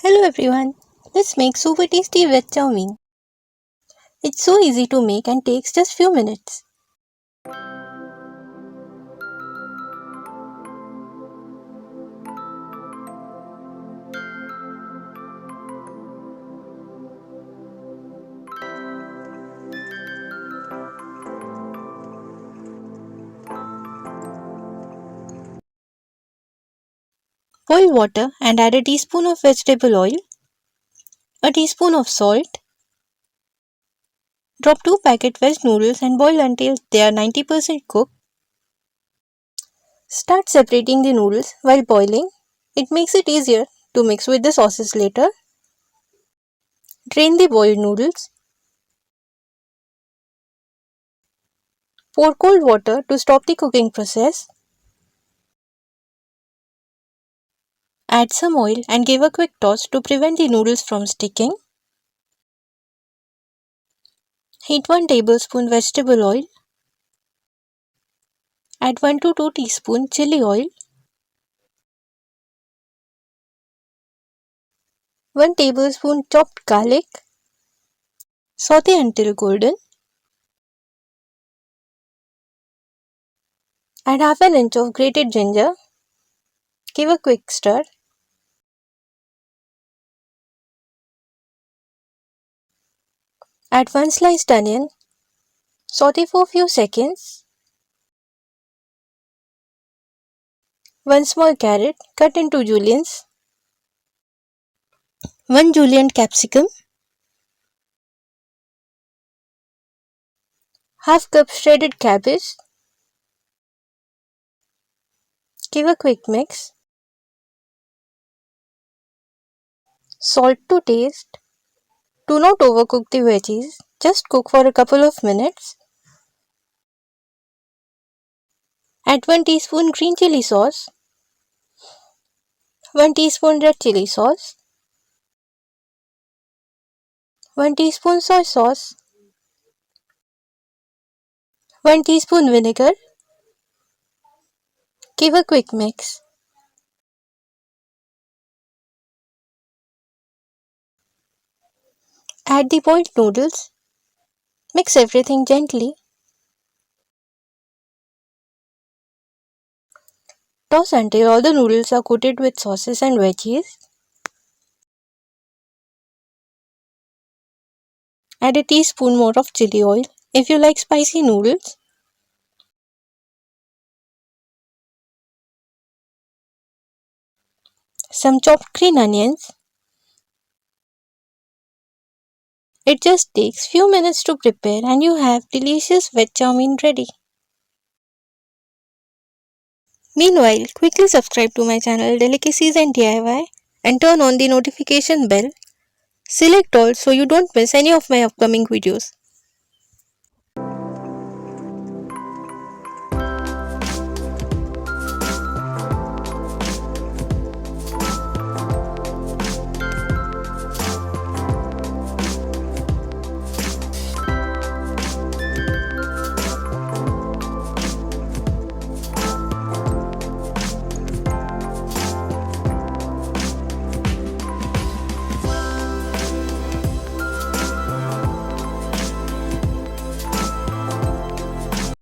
Hello everyone, let's make super tasty veg chow mein. It's so easy to make and takes just few minutes. Boil water and add a teaspoon of vegetable oil, a teaspoon of salt. Drop 2 packet veg noodles and boil until they are 90% cooked. Start separating the noodles while boiling. It makes it easier to mix with the sauces later. Drain the boiled noodles. Pour cold water to stop the cooking process. Add some oil and give a quick toss to prevent the noodles from sticking. Heat 1 tablespoon vegetable oil. Add 1 to 2 teaspoon chilli oil. 1 tablespoon chopped garlic. Saute until golden. Add half an inch of grated ginger. Give a quick stir. Add 1 sliced onion. Saute for a few seconds. 1 small carrot cut into juliennes. 1 julienne capsicum. Half cup shredded cabbage. Give a quick mix. Salt to taste. Do not overcook the veggies. Just cook for a couple of minutes. Add 1 teaspoon green chilli sauce. 1 teaspoon red chilli sauce. 1 teaspoon soy sauce. 1 teaspoon vinegar. Give a quick mix. Add the boiled noodles. Mix everything gently. Toss until all the noodles are coated with sauces and veggies. Add a teaspoon more of chilli oil if you like spicy noodles. Some chopped green onions. It just takes few minutes to prepare and you have delicious veg chow mein ready. Meanwhile, quickly subscribe to my channel Delicacies and DIY and turn on the notification bell. Select all so you don't miss any of my upcoming videos.